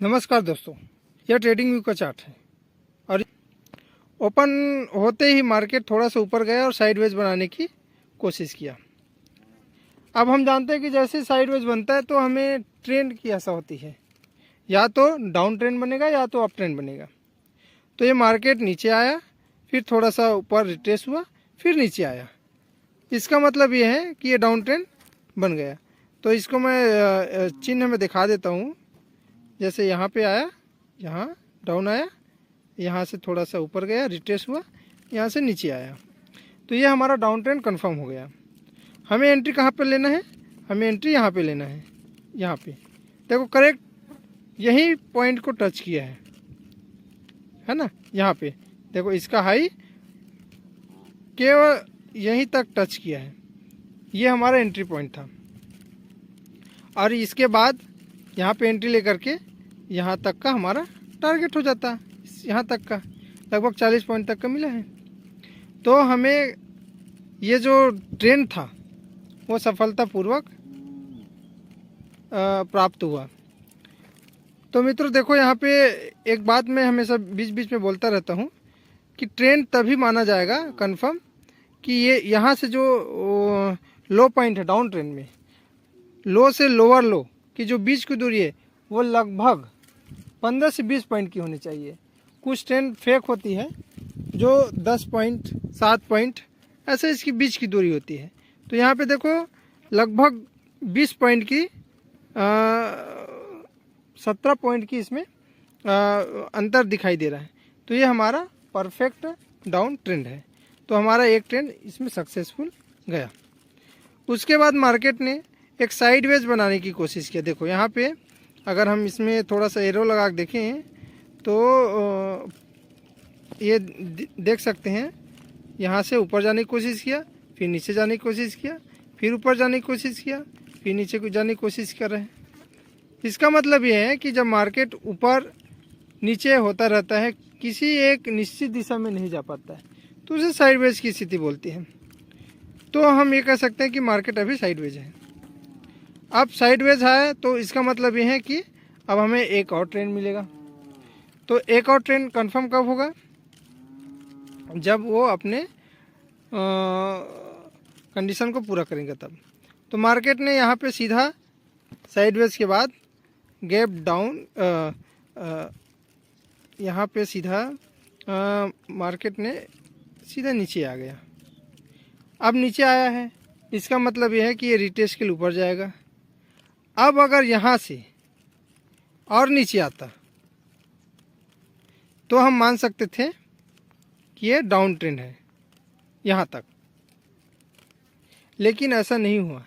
नमस्कार दोस्तों, यह ट्रेडिंग व्यू का चार्ट है और ओपन होते ही मार्केट थोड़ा सा ऊपर गया और साइडवेज बनाने की कोशिश किया। अब हम जानते हैं कि जैसे साइडवेज बनता है तो हमें ट्रेंड की आशा होती है, या तो डाउन ट्रेंड बनेगा या तो अप ट्रेंड बनेगा। तो ये मार्केट नीचे आया, फिर थोड़ा सा ऊपर रिट्रेस हुआ, फिर नीचे आया। इसका मतलब ये है कि ये डाउन ट्रेंड बन गया। तो इसको मैं चिन्ह में दिखा देता हूँ। जैसे यहाँ पे आया, यहाँ डाउन आया, यहाँ से थोड़ा सा ऊपर गया, रिट्रेस हुआ, यहाँ से नीचे आया, तो ये हमारा डाउन ट्रेंड कंफर्म हो गया। हमें एंट्री कहाँ पे लेना है? हमें एंट्री यहाँ पे लेना है। यहाँ पे देखो, करेक्ट यही पॉइंट को टच किया है ना। यहाँ पे देखो, इसका हाई केवल यहीं तक टच किया है। ये हमारा एंट्री पॉइंट था और इसके बाद यहाँ पे एंट्री लेकर के यहाँ तक का हमारा टारगेट हो जाता है। यहाँ तक का लगभग 40 पॉइंट तक का मिला है। तो हमें ये जो ट्रेंड था वो सफलतापूर्वक प्राप्त हुआ। तो मित्रों देखो, यहाँ पे एक बात मैं हमेशा बीच बीच में बोलता रहता हूँ कि ट्रेंड तभी माना जाएगा कंफर्म कि ये यहाँ से जो लो पॉइंट है डाउन ट्रेंड में, लो से लोअर लो की जो बीच की दूरी है वो लगभग 15 से 20 पॉइंट की होनी चाहिए। कुछ ट्रेंड फेक होती है जो 10 पॉइंट 7 पॉइंट ऐसे इसकी बीच की दूरी होती है। तो यहाँ पे देखो लगभग 20 पॉइंट की 17 पॉइंट की इसमें अंतर दिखाई दे रहा है। तो ये हमारा परफेक्ट डाउन ट्रेंड है। तो हमारा एक ट्रेंड इसमें सक्सेसफुल गया। उसके बाद मार्केट ने एक साइडवेज बनाने की कोशिश किया। देखो यहाँ पे अगर हम इसमें थोड़ा सा एरो लगा के देखें तो ये देख सकते हैं, यहाँ से ऊपर जाने की कोशिश किया, फिर नीचे जाने की कोशिश किया, फिर ऊपर जाने की कोशिश किया, फिर नीचे जाने की कोशिश कर रहे हैं। इसका मतलब ये है कि जब मार्केट ऊपर नीचे होता रहता है, किसी एक निश्चित दिशा में नहीं जा पाता है, तो उसे साइडवेज की स्थिति बोलती है। तो हम ये कह सकते हैं कि मार्केट अभी साइडवेज है। अब साइडवेज है तो इसका मतलब ये है कि अब हमें एक और ट्रेंड मिलेगा। तो एक और ट्रेंड कंफर्म कब होगा? जब वो अपने कंडीशन को पूरा करेंगे तब। तो मार्केट ने यहाँ पे सीधा साइडवेज के बाद गैप डाउन, यहाँ पे सीधा मार्केट ने सीधा नीचे आ गया। अब नीचे आया है, इसका मतलब यह है कि ये रिटेस्ट के लिए ऊपर जाएगा। अब अगर यहाँ से और नीचे आता तो हम मान सकते थे कि ये डाउन ट्रेंड है यहाँ तक, लेकिन ऐसा नहीं हुआ।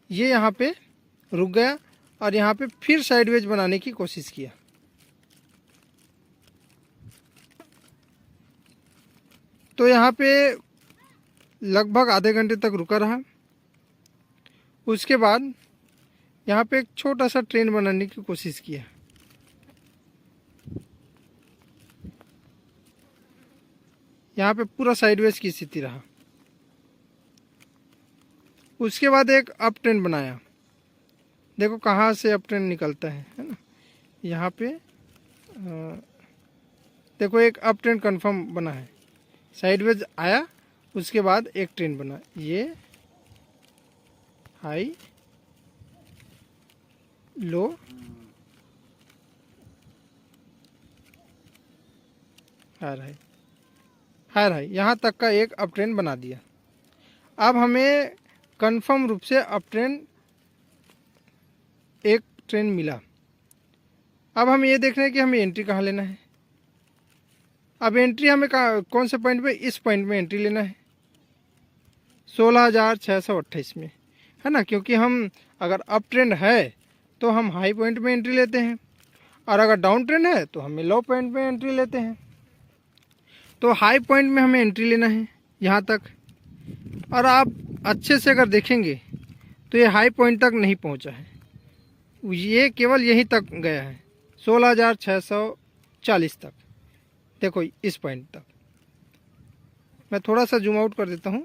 ये यहाँ पे रुक गया और यहाँ पे फिर साइडवेज बनाने की कोशिश किया। तो यहाँ पे लगभग आधे घंटे तक रुका रहा। उसके बाद यहाँ पे एक छोटा सा ट्रेंड बनाने की कोशिश किया। यहाँ पे पूरा साइडवेज की स्थिति रहा। उसके बाद एक अप ट्रेंड बनाया। देखो कहाँ से अप ट्रेंड निकलता है ना। यहाँ पे देखो एक अप ट्रेंड कंफर्म बना है, साइडवेज आया, उसके बाद एक ट्रेंड बना, ये हाई लो, हाई हाई, यहाँ तक का एक अप ट्रेंड बना दिया। अब हमें कंफर्म रूप से अप ट्रेंड एक ट्रेंड मिला। अब हम ये देख रहे हैं कि हमें एंट्री कहाँ लेना है। अब एंट्री हमें कौन से पॉइंट पे? इस पॉइंट में एंट्री लेना है 16,628 में, है ना। क्योंकि हम अगर अप ट्रेंड है तो हम हाई पॉइंट में एंट्री लेते हैं, और अगर डाउन ट्रेंड है तो हमें लो पॉइंट में एंट्री लेते हैं। तो हाई पॉइंट में हमें एंट्री लेना है यहाँ तक। और आप अच्छे से अगर देखेंगे तो ये हाई पॉइंट तक नहीं पहुँचा है, ये केवल यहीं तक गया है 16,640 तक। देखो इस पॉइंट तक। मैं थोड़ा सा जूम आउट कर देता हूँ,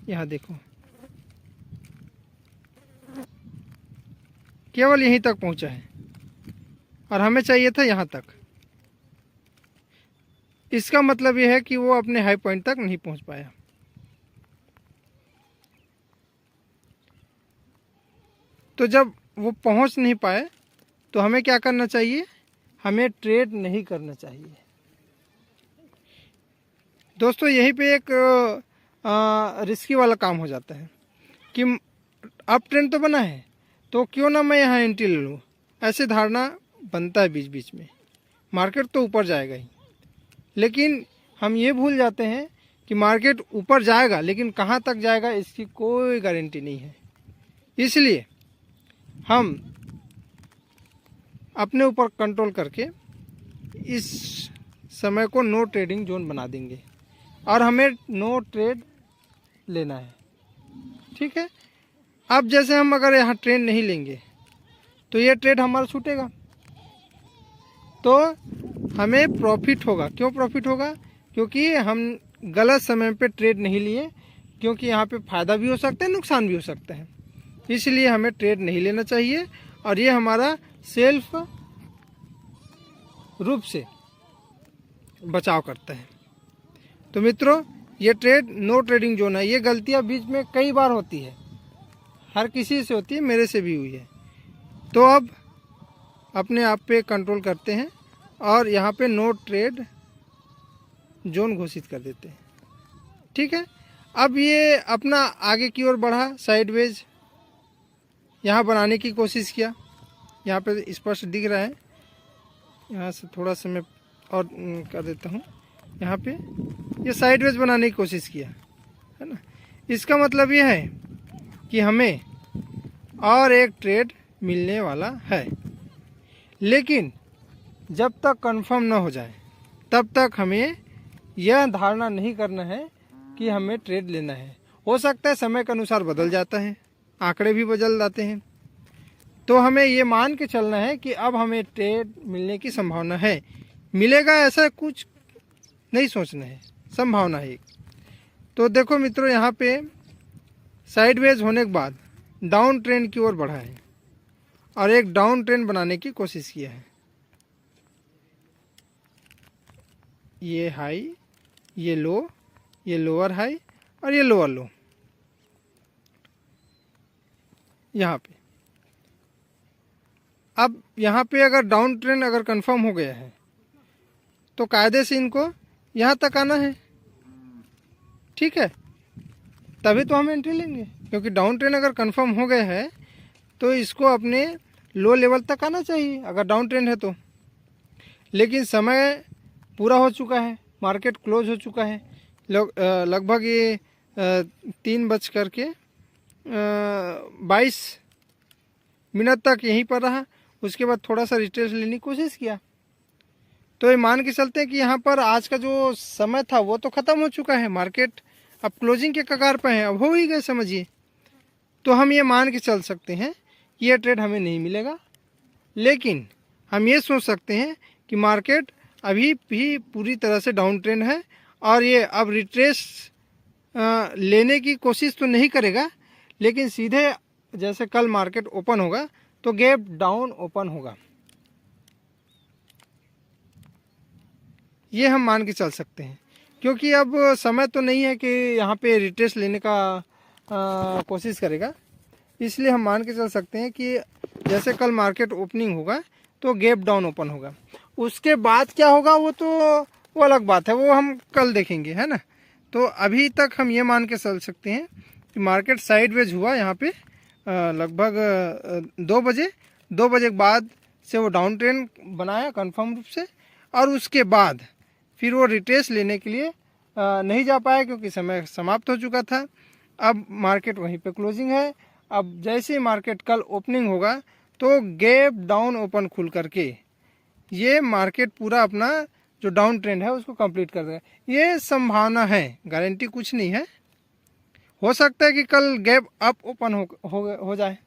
यहाँ देखो केवल यहीं तक पहुँचा है। और हमें चाहिए था यहाँ तक। इसका मतलब यह है कि वो अपने हाई पॉइंट तक नहीं पहुंच पाया। तो जब वो पहुंच नहीं पाए तो हमें क्या करना चाहिए, हमें ट्रेड नहीं करना चाहिए। दोस्तों यहीं पे एक रिस्की वाला काम हो जाता है कि अप ट्रेंड तो बना है तो क्यों ना मैं यहाँ एंट्री ले लूँ, ऐसे धारणा बनता है बीच बीच में। मार्केट तो ऊपर जाएगा ही, लेकिन हम ये भूल जाते हैं कि मार्केट ऊपर जाएगा लेकिन कहाँ तक जाएगा इसकी कोई गारंटी नहीं है। इसलिए हम अपने ऊपर कंट्रोल करके इस समय को नो ट्रेडिंग जोन बना देंगे और हमें नो ट्रेड लेना है। ठीक है। अब जैसे हम अगर यहाँ ट्रेड नहीं लेंगे तो ये ट्रेड हमारा छूटेगा, तो हमें प्रॉफिट होगा। क्यों प्रॉफिट होगा? क्योंकि हम गलत समय पे ट्रेड नहीं लिए, क्योंकि यहाँ पे फ़ायदा भी हो सकता है, नुकसान भी हो सकता है। इसलिए हमें ट्रेड नहीं लेना चाहिए और ये हमारा सेल्फ रूप से बचाव करता है। तो मित्रों, ये ट्रेड नो ट्रेडिंग जोन है। ये गलतियाँ बीच में कई बार होती है, हर किसी से होती है, मेरे से भी हुई है। तो अब अपने आप पे कंट्रोल करते हैं और यहाँ पे नो ट्रेड जोन घोषित कर देते हैं। ठीक है। अब ये अपना आगे की ओर बढ़ा, साइडवेज यहाँ बनाने की कोशिश किया। यहाँ पे स्पष्ट दिख रहा है, यहाँ से थोड़ा सा मैं और कर देता हूँ। यहाँ पे ये साइडवेज बनाने की कोशिश किया है ना। इसका मतलब ये है कि हमें और एक ट्रेड मिलने वाला है, लेकिन जब तक कंफर्म ना हो जाए तब तक हमें यह धारणा नहीं करना है कि हमें ट्रेड लेना है। हो सकता है समय के अनुसार बदल जाता है, आंकड़े भी बदल जाते हैं, तो हमें ये मान के चलना है कि अब हमें ट्रेड मिलने की संभावना है। मिलेगा ऐसा कुछ नहीं सोचना है, संभावना है। तो देखो मित्रों, यहाँ पे साइडवेज होने के बाद डाउन ट्रेंड की ओर बढ़ा है और एक डाउन ट्रेंड बनाने की कोशिश किया है। ये हाई, ये लो, ये लोअर हाई और ये लोअर लो। यहाँ पे अब यहाँ पे अगर डाउन ट्रेंड अगर कंफर्म हो गया है तो कायदे से इनको यहाँ तक आना है। ठीक है, तभी तो हम एंट्री लेंगे, क्योंकि डाउन ट्रेंड अगर कंफर्म हो गया है तो इसको अपने लो लेवल तक आना चाहिए अगर डाउन ट्रेंड है तो। लेकिन समय पूरा हो चुका है, मार्केट क्लोज हो चुका है, लगभग ये 3:22 तक यहीं पर रहा। उसके बाद थोड़ा सा रिट्रेस लेने की कोशिश किया। तो ये मान के चलते हैं कि यहाँ पर आज का जो समय था वो तो ख़त्म हो चुका है, मार्केट अब क्लोजिंग के कगार पर है, अब हो ही गए समझिए। तो हम ये मान के चल सकते हैं कि ये ट्रेड हमें नहीं मिलेगा, लेकिन हम ये सोच सकते हैं कि मार्केट अभी भी पूरी तरह से डाउन ट्रेंड है और ये अब रिट्रेस लेने की कोशिश तो नहीं करेगा, लेकिन सीधे जैसे कल मार्केट ओपन होगा तो गैप डाउन ओपन होगा। ये हम मान के चल सकते हैं, क्योंकि अब समय तो नहीं है कि यहाँ पे रिट्रेस लेने का कोशिश करेगा। इसलिए हम मान के चल सकते हैं कि जैसे कल मार्केट ओपनिंग होगा तो गैप डाउन ओपन होगा। उसके बाद क्या होगा वो अलग बात है, वो हम कल देखेंगे, है ना। तो अभी तक हम ये मान के चल सकते हैं कि मार्केट साइडवेज हुआ यहाँ पे लगभग 2 बजे के बाद से वो डाउन ट्रेंड बनाया कंफर्म रूप से, और उसके बाद फिर वो रिट्रेस लेने के लिए नहीं जा पाया क्योंकि समय समाप्त हो चुका था। अब मार्केट वहीं पे क्लोजिंग है। अब जैसे ही मार्केट कल ओपनिंग होगा तो गैप डाउन ओपन खुल करके ये मार्केट पूरा अपना जो डाउन ट्रेंड है उसको कंप्लीट कर देगा। ये संभावना है, गारंटी कुछ नहीं है। हो सकता है कि कल गैप अप ओपन हो जाए,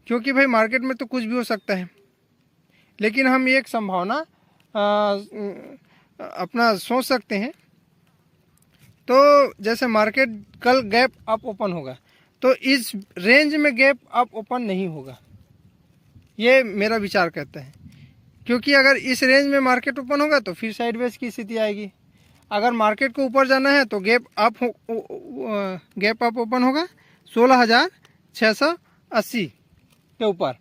क्योंकि भाई मार्केट में तो कुछ भी हो सकता है, लेकिन हम एक संभावना अपना सोच सकते हैं। तो जैसे मार्केट कल गैप अप ओपन होगा तो इस रेंज में गैप अप ओपन नहीं होगा, ये मेरा विचार कहता है। क्योंकि अगर इस रेंज में मार्केट ओपन होगा तो फिर साइडवेज की स्थिति आएगी। अगर मार्केट को ऊपर जाना है तो गैप अप ओपन होगा 16,680 के ऊपर,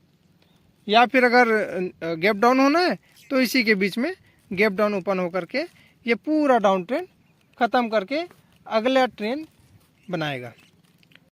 या फिर अगर गैप डाउन होना है तो इसी के बीच में गैप डाउन ओपन होकर के ये पूरा डाउन ट्रेंड ख़त्म करके अगला ट्रेंड बनाएगा।